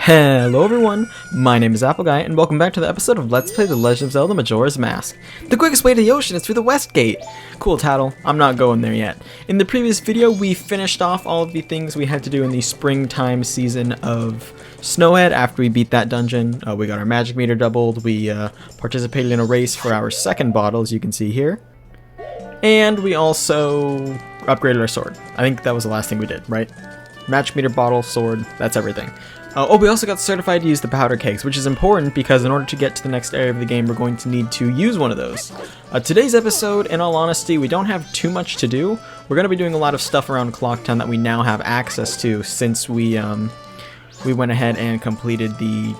Hello everyone, my name is Appleguy, and welcome back to the episode of Let's Play The Legend of Zelda Majora's Mask. The quickest way to the ocean is through the West Gate! Cool tattle, I'm not going there yet. In the previous video, we finished off all of the things we had to do in the springtime season of Snowhead. After we beat that dungeon, we got our magic meter doubled, we participated in a race for our second bottle, as you can see here. And we also upgraded our sword. I think that was the last thing we did, right? Magic meter, bottle, sword, that's everything. We also got certified to use the powder kegs, which is important because in order to get to the next area of the game, we're going to need to use one of those. Today's episode, in all honesty, we don't have too much to do. We're going to be doing a lot of stuff around Clocktown that we now have access to since we went ahead and completed the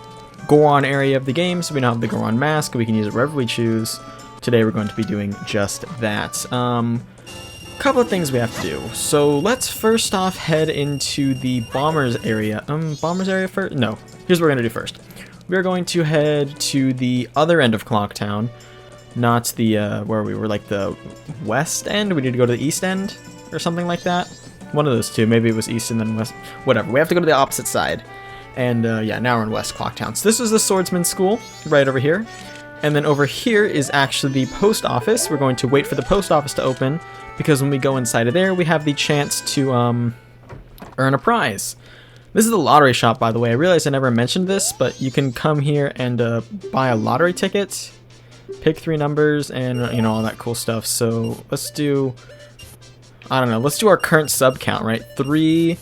Goron area of the game, so we now have the Goron mask. We can use it wherever we choose. Today we're going to be doing just that. Couple of things we have to do. So let's first off head into the Bombers area. Bombers area first? No. Here's what we're going to do first. We're going to head to the other end of Clocktown. Not the, where we were, like the west end? We need to go to the east end? Or something like that? One of those two. Maybe it was east and then west. Whatever. We have to go to the opposite side. And, yeah, now we're in West Clocktown. So this is the Swordsman School, right over here. And then over here is actually the post office. We're going to wait for the post office to open, because when we go inside of there, we have the chance to earn a prize. This is the lottery shop, by the way. I realized I never mentioned this, but you can come here and buy a lottery ticket, pick 3 numbers, and you know, all that cool stuff. So let's do, I don't know, let's do our current sub count, right? 3,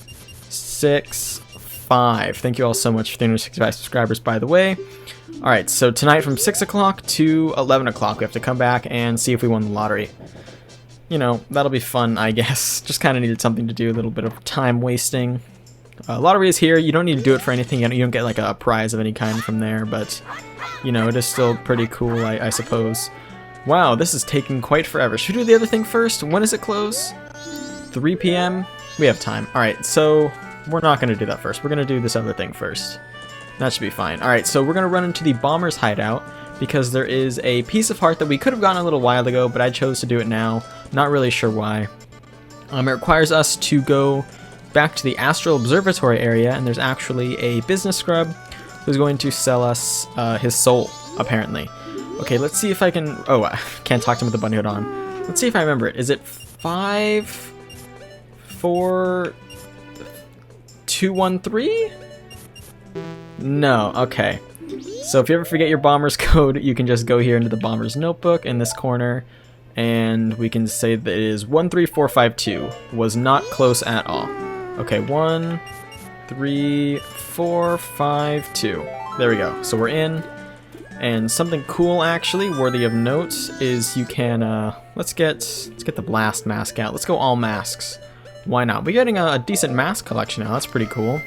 6, 5. Thank you all so much for 365 subscribers, by the way. Alright, so tonight from 6 o'clock to 11 o'clock, we have to come back and see if we won the lottery. You know, that'll be fun, I guess. Just kind of needed something to do, a little bit of time wasting. Lottery is here. You don't need to do it for anything. You don't get like a prize of any kind from there, but, you know, it is still pretty cool, I suppose. Wow, this is taking quite forever. Should we do the other thing first? When does it close? 3 p.m.? We have time. Alright, so we're not going to do that first. We're going to do this other thing first. That should be fine. Alright, so we're going to run into the Bomber's hideout, because there is a piece of heart that we could have gotten a little while ago, but I chose to do it now. Not really sure why. It requires us to go back to the Astral Observatory area, and there's actually a business scrub who's going to sell us his soul, apparently. Okay, let's see if I can... Oh, I can't talk to him with the bunny hood on. Let's see if I remember it. Is it 5, 4, 2, 1, 3? No, okay. So if you ever forget your Bomber's code, you can just go here into the Bomber's notebook in this corner, and we can say that it is 13452. Was not close at all. Okay, 1, 3, 4, 5, 2. There we go. So we're in, and something cool actually, worthy of note, is you can let's get the blast mask out. Let's go all masks. Why not? We're getting a decent mask collection now. That's pretty cool.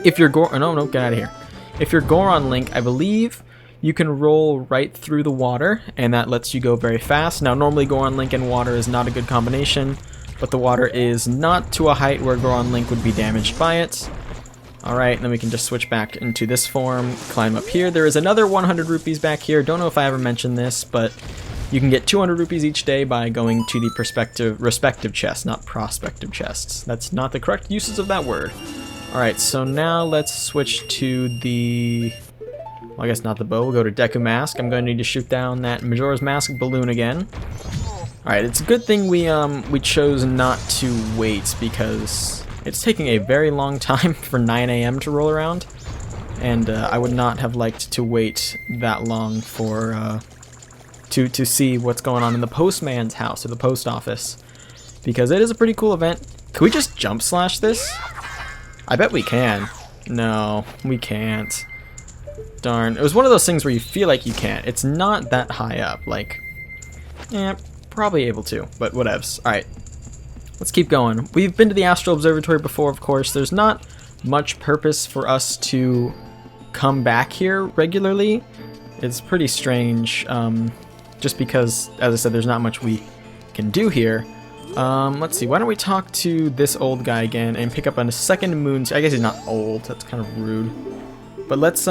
If you're no, get out of here. If you're Goron Link, I believe you can roll right through the water, and that lets you go very fast. Now, normally Goron Link and water is not a good combination, but the water is not to a height where Goron Link would be damaged by it. Alright, then we can just switch back into this form, climb up here. There is another 100 rupees back here. Don't know if I ever mentioned this, but you can get 200 rupees each day by going to the respective chests, not prospective chests. That's not the correct uses of that word. Alright, so now let's switch to the... Well, I guess not the bow. We'll go to Deku Mask. I'm going to need to shoot down that Majora's Mask balloon again. Alright, it's a good thing we chose not to wait, because it's taking a very long time for 9 a.m. to roll around. And I would not have liked to wait that long for to see what's going on in the postman's house, or the post office. Because it is a pretty cool event. Can we just jump slash this? I bet we can. No, we can't. Darn. It was one of those things where you feel like you can't. It's not that high up. Like, probably able to, but whatevs. Alright, let's keep going. We've been to the Astral Observatory before, of course. There's not much purpose for us to come back here regularly. It's pretty strange, just because, as I said, there's not much we can do here. Let's see, why don't we talk to this old guy again and pick up on a second moon. I guess he's not old, that's kind of rude. But let's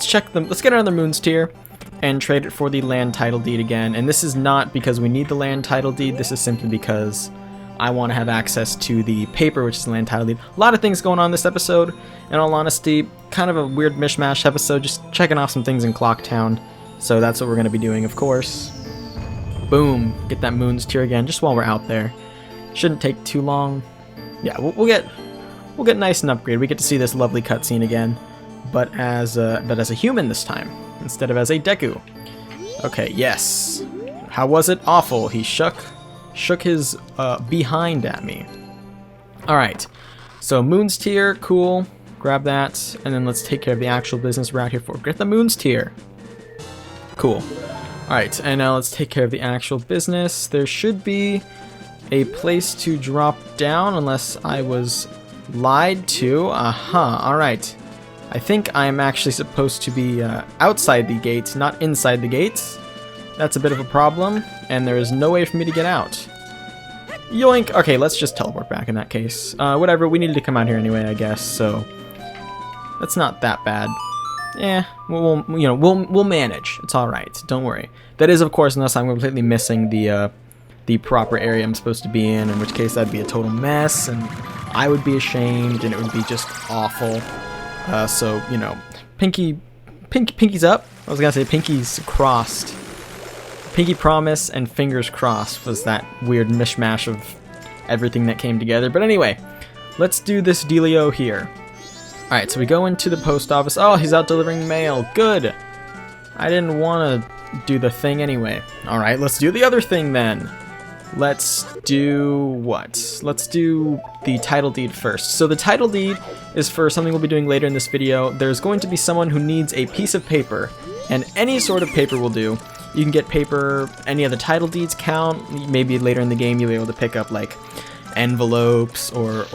check them. Let's get another moons tier and trade it for the land title deed again. And this is not because we need the land title deed, this is simply because I want to have access to the paper, which is the land title deed. A lot of things going on this episode, in all honesty. Kind of a weird mishmash episode, just checking off some things in Clocktown. So that's what we're going to be doing, of course. Boom, get that Moon's Tear again, just while we're out there. Shouldn't take too long. Yeah, we'll get nice and upgrade. We get to see this lovely cutscene again, but as a human this time, instead of as a Deku. Okay, yes. How was it? Awful. He shook his behind at me. Alright, so Moon's Tear, cool. Grab that, and then let's take care of the actual business we're out here for. Get the Moon's Tear. Cool. Alright, and now let's take care of the actual business. There should be a place to drop down, unless I was lied to. Alright. I think I'm actually supposed to be outside the gates, not inside the gates. That's a bit of a problem, and there is no way for me to get out. Yoink! Okay, let's just teleport back in that case. Whatever, we needed to come out here anyway, I guess, so that's not that bad. We'll manage. It's all right. Don't worry. That is, of course, unless I'm completely missing the proper area I'm supposed to be in which case that'd be a total mess, and I would be ashamed, and it would be just awful. So you know, pinky's up. I was gonna say pinky's crossed. Pinky promise and fingers crossed was that weird mishmash of everything that came together. But anyway, let's do this dealio here. Alright, so we go into the post office. Oh, he's out delivering mail. Good. I didn't want to do the thing anyway. Alright, let's do the other thing then. Let's do what? Let's do the title deed first. So the title deed is for something we'll be doing later in this video. There's going to be someone who needs a piece of paper, and any sort of paper will do. You can get paper, any of the title deeds count. Maybe later in the game you'll be able to pick up like envelopes or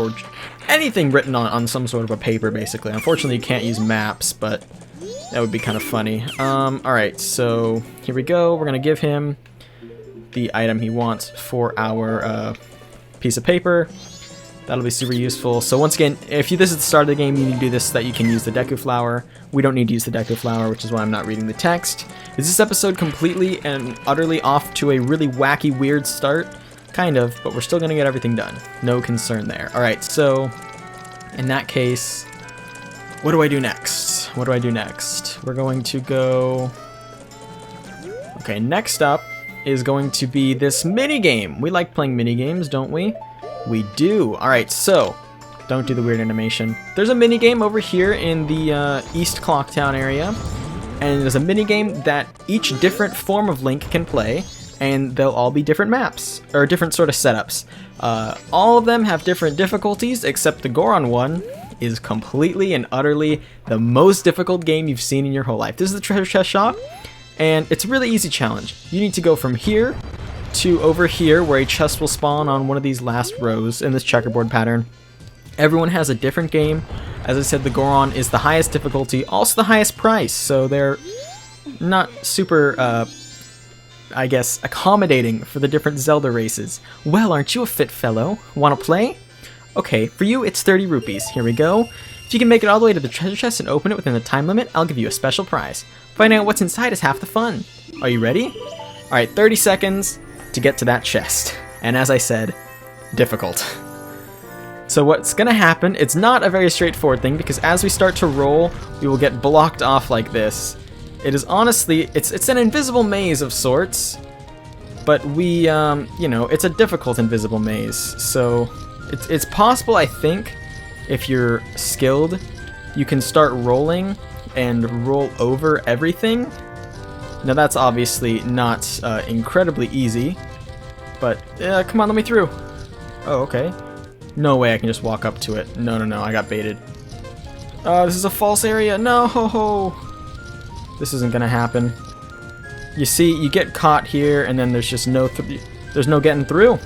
anything written on some sort of a paper, basically. Unfortunately, you can't use maps, but that would be kind of funny. Alright, so here we go. We're going to give him the item he wants for our piece of paper. That'll be super useful. So once again, if this is the start of the game, you need to do this so that you can use the Deku Flower. We don't need to use the Deku Flower, which is why I'm not reading the text. Is this episode completely and utterly off to a really wacky, weird start? Kind of, but we're still going to get everything done. No concern there. Alright, so in that case, what do I do next? What do I do next? We're going to go... Okay, next up is going to be this mini-game. We like playing mini-games, don't we? We do. Alright, so don't do the weird animation. There's a mini-game over here in the East Clocktown area, and there's a mini-game that each different form of Link can play, and they'll all be different maps, or different sort of setups. All of them have different difficulties, except the Goron one is completely and utterly the most difficult game you've seen in your whole life. This is the treasure chest shop, and it's a really easy challenge. You need to go from here to over here, where a chest will spawn on one of these last rows in this checkerboard pattern. Everyone has a different game. As I said, the Goron is the highest difficulty, also the highest price, so they're not super, I guess, accommodating for the different Zelda races. Well, aren't you a fit fellow? Wanna play? Okay, for you it's 30 rupees. Here we go. If you can make it all the way to the treasure chest and open it within the time limit, I'll give you a special prize. Finding out what's inside is half the fun. Are you ready? Alright, 30 seconds to get to that chest. And as I said, difficult. So what's gonna happen, it's not a very straightforward thing, because as we start to roll, we will get blocked off like this. It is honestly, it's an invisible maze of sorts, but we, you know, it's a difficult invisible maze. So it's possible, I think, if you're skilled, you can start rolling and roll over everything. Now that's obviously not incredibly easy, but come on, let me through. Oh, okay. No way I can just walk up to it. No, I got baited. This is a false area. No! This isn't gonna happen. You see, you get caught here, and then there's just no getting through.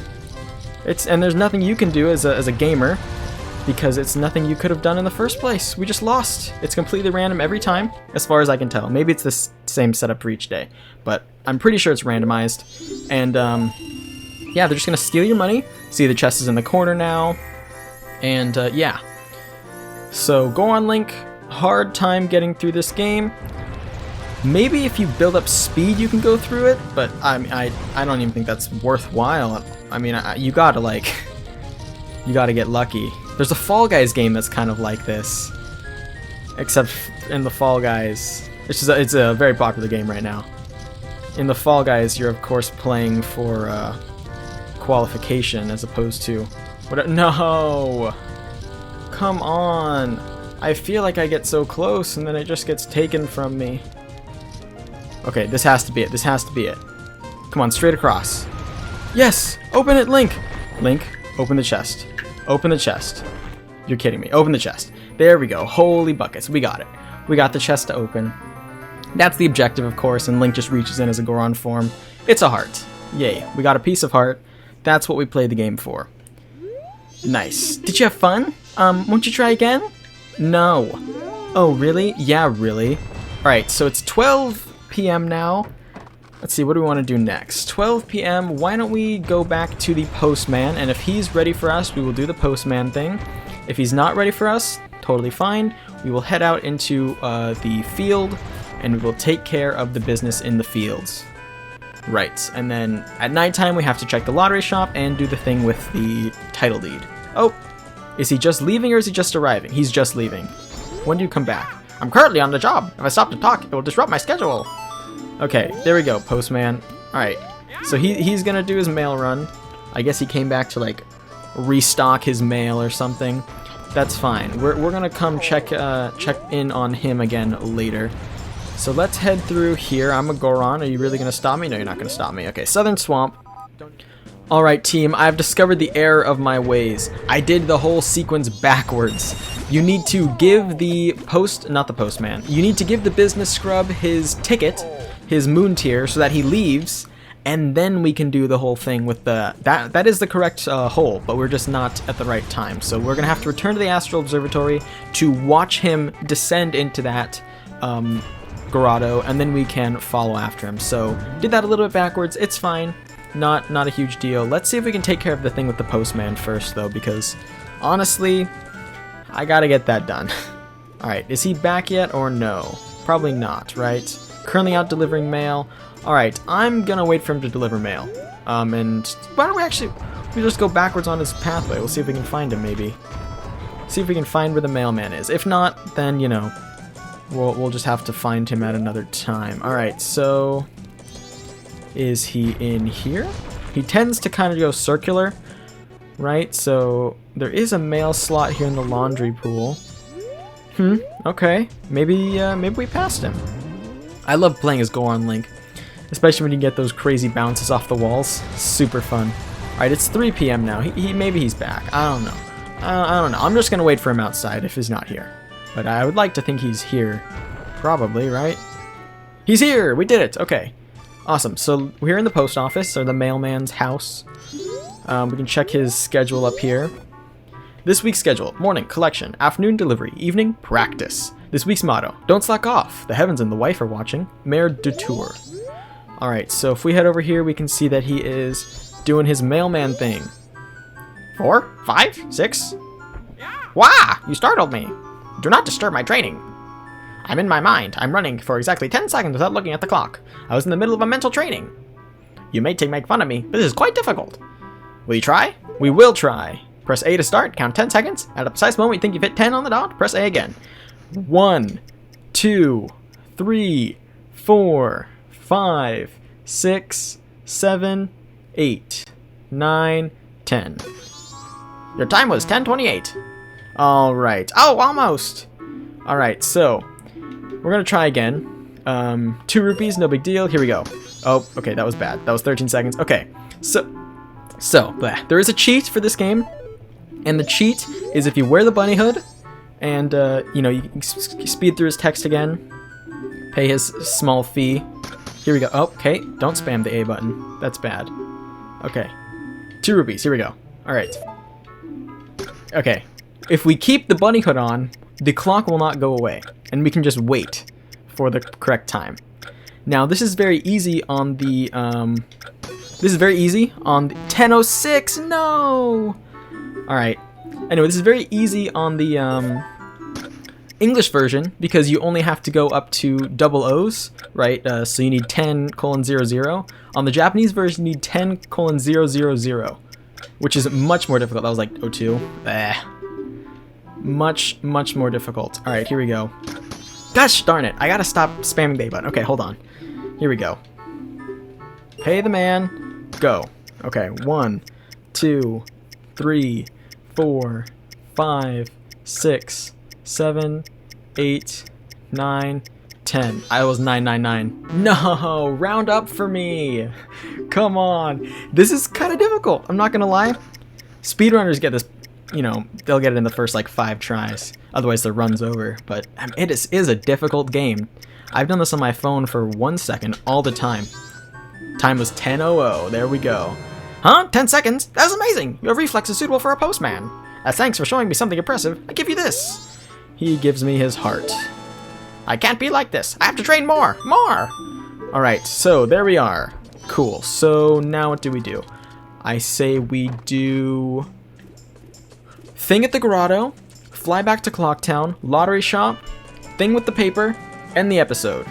And there's nothing you can do as a gamer, because it's nothing you could have done in the first place. We just lost. It's completely random every time, as far as I can tell. Maybe it's the same setup for each day, but I'm pretty sure it's randomized. And yeah, they're just gonna steal your money. See, the chest is in the corner now, and yeah. So go on, Link. Hard time getting through this game. Maybe if you build up speed, you can go through it, but I don't even think that's worthwhile. I mean, you gotta like you gotta get lucky. There's a Fall Guys game that's kind of like this. Except in the Fall Guys, it's a very popular game right now. In the Fall Guys, you're of course playing for qualification as opposed to... No! Come on! I feel like I get so close and then it just gets taken from me. Okay, this has to be it. This has to be it. Come on, straight across. Yes! Open it, Link! Link, open the chest. Open the chest. You're kidding me. Open the chest. There we go. Holy buckets. We got it. We got the chest to open. That's the objective, of course, and Link just reaches in as a Goron form. It's a heart. Yay. We got a piece of heart. That's what we played the game for. Nice. Did you have fun? Won't you try again? No. Oh, really? Yeah, really. Alright, so it's 12 p.m. now. Let's see, what do we want to do next? 12 p.m., why don't we go back to the Postman, and if he's ready for us, we will do the Postman thing. If he's not ready for us, totally fine. We will head out into the field, and we will take care of the business in the fields. Right, and then at nighttime we have to check the lottery shop and do the thing with the title deed. Oh, is he just leaving or is he just arriving? He's just leaving. When do you come back? I'm currently on the job. If I stop to talk, it will disrupt my schedule. Okay, there we go, Postman. Alright, so he's gonna do his mail run. I guess he came back to, like, restock his mail or something. That's fine. We're gonna come check in on him again later. So let's head through here. I'm a Goron. Are you really gonna stop me? No, you're not gonna stop me. Okay, Southern Swamp. Alright, team, I've discovered the error of my ways. I did the whole sequence backwards. You need to give the Postman. You need to give the business scrub his ticket, his moon tier, so that he leaves, and then we can do the whole thing with the... That is the correct hole, but we're just not at the right time. So we're gonna have to return to the Astral Observatory to watch him descend into that grotto, and then we can follow after him. So did that a little bit backwards. It's fine. Not a huge deal. Let's see if we can take care of the thing with the Postman first, though, because honestly, I gotta get that done. Alright, is he back yet or no? Probably not, right? Currently out delivering mail. Alright, I'm gonna wait for him to deliver mail. And why don't we just go backwards on his pathway. We'll see if we can find him, maybe. See if we can find where the mailman is. If not, then, you know, we'll just have to find him at another time. Alright, so... is he in here? He tends to kind of go circular, right? So there is a mail slot here in the laundry pool. Okay. Maybe we passed him. I love playing as Goron Link, especially when you get those crazy bounces off the walls. Super fun. Alright, it's 3 p.m. now. Maybe he's back. I don't know. I don't know. I'm just gonna wait for him outside if he's not here. But I would like to think he's here. Probably, right? He's here! We did it! Okay. Awesome. So we're in the post office, or the mailman's house. We can check his schedule up here. This week's schedule: morning, collection; afternoon, delivery; evening, practice. This week's motto: don't slack off. The heavens and the wife are watching. Mare de tour. Alright, so if we head over here, we can see that he is doing his mailman thing. 4, 5, 6. Wah! You startled me. Do not disturb my training. I'm in my mind. I'm running for exactly 10 seconds without looking at the clock. I was in the middle of a mental training. You may make fun of me, but this is quite difficult. Will you try? We will try. Press A to start, count 10 seconds. At a precise moment you think you've hit 10 on the dot, press A again. 1, 2, 3, 4, 5, 6, 7, 8, 9, 10. Your time was 10:28. Alright. Oh, almost! Alright, so... we're gonna try again. 2 rupees, no big deal. Here we go. Oh, okay, that was bad. That was 13 seconds. Okay, so there is a cheat for this game, and the cheat is if you wear the bunny hood, and you know, you can speed through his text again, pay his small fee. Here we go. Oh, okay, don't spam the A button. That's bad. Okay, 2 rupees. Here we go. All right. Okay, if we keep the bunny hood on, the clock will not go away, and we can just wait for the correct time. Now, this is very easy on the, 10:06, no! Alright, anyway, this is very easy on the, English version, because you only have to go up to double O's, right? So you need 10:00. On the Japanese version, you need 10:000. which is much more difficult. That was like 02. Much more difficult. Alright, here we go. Gosh darn it, I gotta stop spamming the A button. Okay, hold on. Here we go. Pay the man. Go. Okay, 1, 2, 3, 4, 5, 6, 7, 8, 9, 10. I was 999. No, round up for me. Come on. This is kind of difficult. I'm not gonna lie. Speedrunners get this, you know, they'll get it in the first like 5 tries. Otherwise, the run's over. But it is a difficult game. I've done this on my phone for 1 second all the time. Time was 10:00. There we go. Huh? 10 seconds? That was amazing. Your reflex is suitable for a postman. As thanks for showing me something impressive, I give you this. He gives me his heart. I can't be like this. I have to train more. More! Alright, so there we are. Cool. So now what do we do? I say we do... Thing at the Grotto, fly back to Clocktown, lottery shop, thing with the paper, end the episode.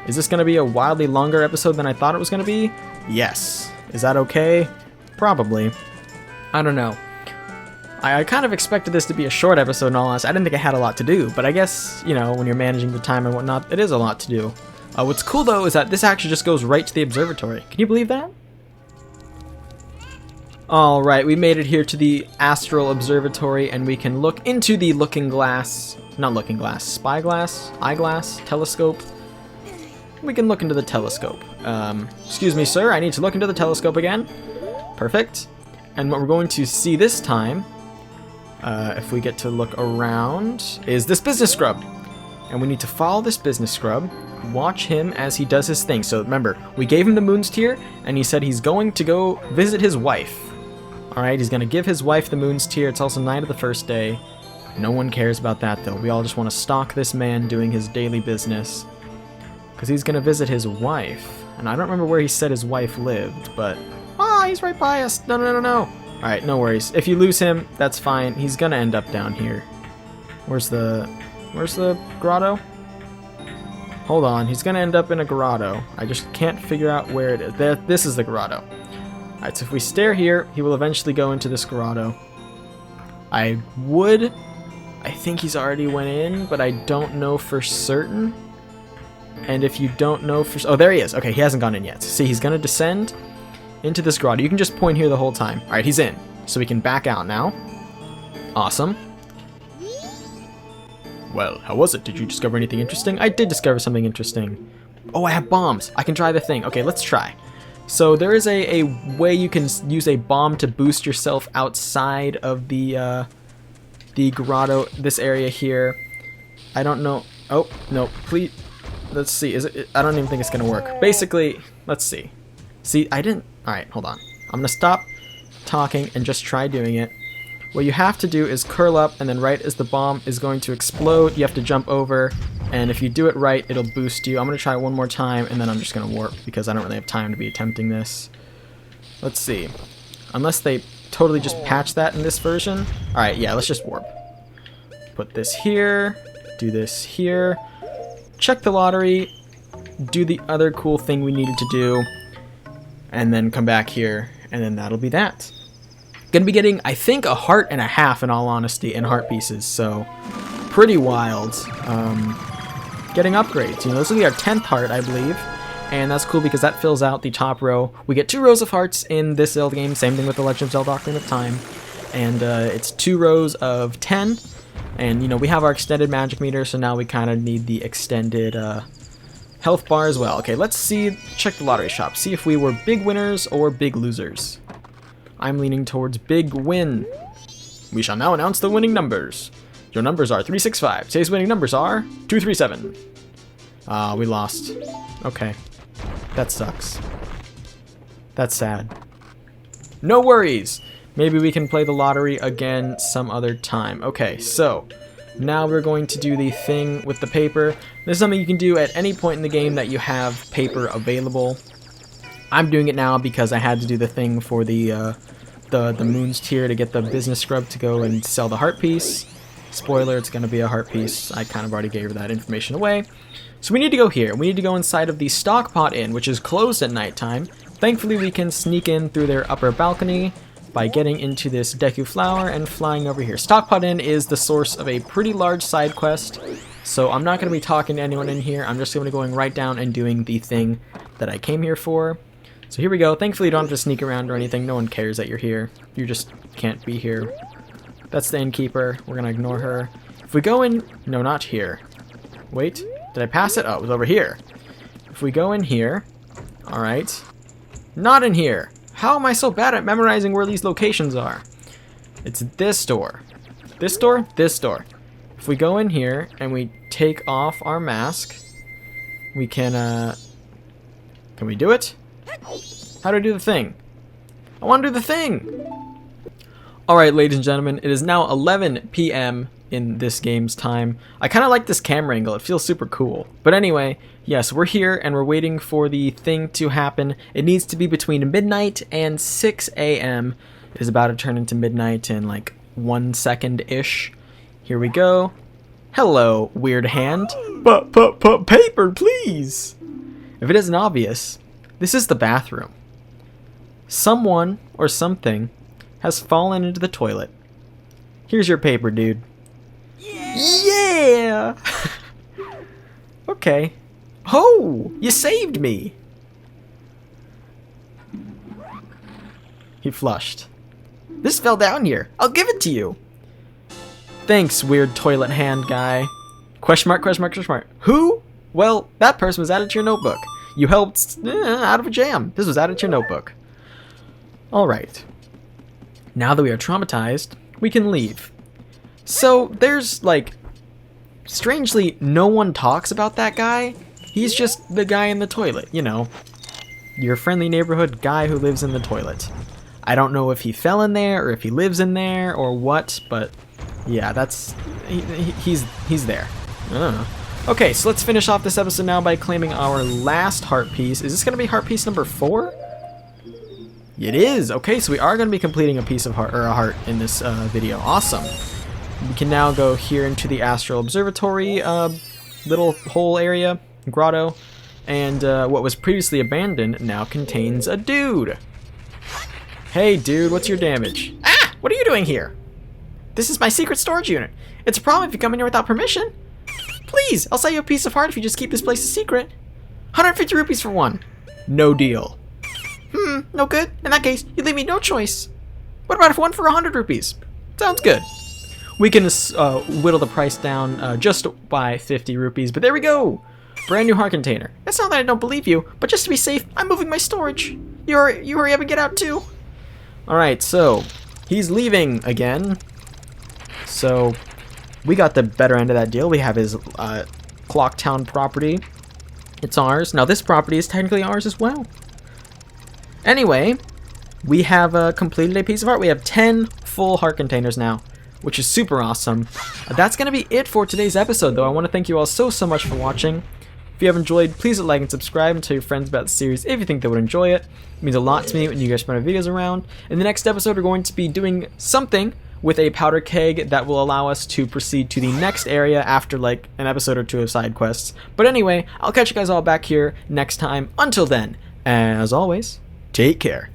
Is this going to be a wildly longer episode than I thought it was going to be? Yes. Is that okay? Probably. I don't know. I kind of expected this to be a short episode in all honesty. I didn't think I had a lot to do, but I guess, you know, when you're managing the time and whatnot, it is a lot to do. What's cool though is that this actually just goes right to the observatory. Can you believe that? Alright, we made it here to the Astral Observatory and we can look into the looking glass. Not looking glass, spyglass, eyeglass, telescope. We can look into the telescope. Excuse me, sir, I need to look into the telescope again. Perfect. And what we're going to see this time, if we get to look around, is this business scrub. And we need to follow this business scrub, watch him as he does his thing. So remember, we gave him the moon's tear, and he said he's going to go visit his wife. Alright, he's going to give his wife the moon's tear. It's also night of the first day. No one cares about that, though. We all just want to stalk this man doing his daily business. Because he's going to visit his wife. And I don't remember where he said his wife lived, but... Ah, he's right by us. No. Alright, no worries. If you lose him, that's fine. He's going to end up down here. Where's the grotto? Hold on. He's going to end up in a grotto. I just can't figure out where it is. This is the grotto. Alright, so if we stare here, he will eventually go into this grotto. I think he's already went in, but I don't know for certain. And if you don't know for... Oh, there he is. Okay, he hasn't gone in yet. See, he's going to descend into this grotto. You can just point here the whole time. Alright, he's in. So we can back out now. Awesome. Well, how was it? Did you discover anything interesting? I did discover something interesting. Oh, I have bombs. I can try the thing. Okay, let's try. So there is a way you can use a bomb to boost yourself outside of the grotto, this area here. I don't know. Oh, no, please. Let's see. Is it? I don't even think it's going to work. Basically, let's see. See, I didn't. All right, hold on. I'm going to stop talking and just try doing it. What you have to do is curl up, and then right as the bomb is going to explode, you have to jump over, and if you do it right, it'll boost you. I'm going to try it one more time, and then I'm just going to warp, because I don't really have time to be attempting this. Let's see. Unless they totally just patch that in this version. Alright, yeah, let's just warp. Put this here, do this here, check the lottery, do the other cool thing we needed to do, and then come back here, and then that'll be that. Gonna be getting, I think, 1.5 hearts in all honesty, in heart pieces, so pretty wild. Getting upgrades, you know, this will be our 10th heart, I believe, and that's cool because that fills out the top row. We get 2 rows of hearts in this Zelda game, same thing with the Legend of Zelda Ocarina of Time, and it's 2 rows of 10, and, you know, we have our extended magic meter, so now we kind of need the extended health bar as well. Okay, let's see, check the lottery shop, see if we were big winners or big losers. I'm leaning towards big win. We shall now announce the winning numbers. Your numbers are 365. Today's winning numbers are 237. We lost. Okay. That sucks. That's sad. No worries. Maybe we can play the lottery again some other time. Okay, so now we're going to do the thing with the paper. This is something you can do at any point in the game that you have paper available. I'm doing it now because I had to do the thing for the moon's tear to get the business scrub to go and sell the heart piece. Spoiler, it's going to be a heart piece. I kind of already gave that information away. So we need to go here. We need to go inside of the Stockpot Inn, which is closed at nighttime. Thankfully, we can sneak in through their upper balcony. by getting into this Deku Flower and flying over here. Stockpot Inn is the source of a pretty large side quest, so I'm not going to be talking to anyone in here. I'm just going to be going right down and doing the thing that I came here for. So here we go. Thankfully you don't have to sneak around or anything. No one cares that you're here. You just can't be here. That's the innkeeper. We're going to ignore her. If we go in... No, not here. Wait. Did I pass it? Oh, it was over here. If we go in here... Alright. Not in here. How am I so bad at memorizing where these locations are? It's this door. This door? This door. If we go in here and we take off our mask, we can we do it? How do I do the thing? I want to do the thing! Alright, ladies and gentlemen, it is now 11 p.m. in this game's time. I kind of like this camera angle. It feels super cool. But anyway, yes, we're here and we're waiting for the thing to happen. It needs to be between midnight and 6 a.m. It is about to turn into midnight in like 1 second-ish. Here we go. Hello, weird hand. Paper, please! If it isn't obvious, this is the bathroom. Someone or something has fallen into the toilet. Here's your paper, dude. Yeah! Okay. Oh, you saved me! He flushed. This fell down here. I'll give it to you. Thanks, weird toilet hand guy. Question mark, question mark, question mark. Who? Well, that person was added to your notebook. You helped out of a jam. This was added to your notebook. Alright. Now that we are traumatized, we can leave. So, there's, like, strangely, no one talks about that guy. He's just the guy in the toilet, you know. Your friendly neighborhood guy who lives in the toilet. I don't know if he fell in there, or if he lives in there, or what, but yeah, that's... He's there. I don't know. Okay, so let's finish off this episode now by claiming our last heart piece. Is this going to be heart piece number 4? It is! Okay, so we are going to be completing a piece of heart, or a heart in this video. Awesome. We can now go here into the Astral Observatory little hole area, grotto, and what was previously abandoned now contains a dude. Hey dude, what's your damage? Ah! What are you doing here? This is my secret storage unit. It's a problem if you come in here without permission. Please, I'll sell you a piece of heart if you just keep this place a secret. 150 rupees for one. No deal. No good. In that case, you leave me no choice. What about if one for 100 rupees? Sounds good. We can whittle the price down just by 50 rupees, but there we go. Brand new heart container. It's not that I don't believe you, but just to be safe, I'm moving my storage. You hurry up and get out too. Alright, so he's leaving again. So we got the better end of that deal. We have his Clocktown property. It's ours. Now this property is technically ours as well. Anyway, we have completed a piece of heart. We have 10 full heart containers now, which is super awesome. That's going to be it for today's episode, though. I want to thank you all so much for watching. If you have enjoyed, please like and subscribe and tell your friends about the series if you think they would enjoy it. It means a lot to me when you guys spread my videos around. In the next episode, we're going to be doing something with a powder keg that will allow us to proceed to the next area after like an episode or 2 of side quests. But anyway, I'll catch you guys all back here next time. Until then, as always, take care.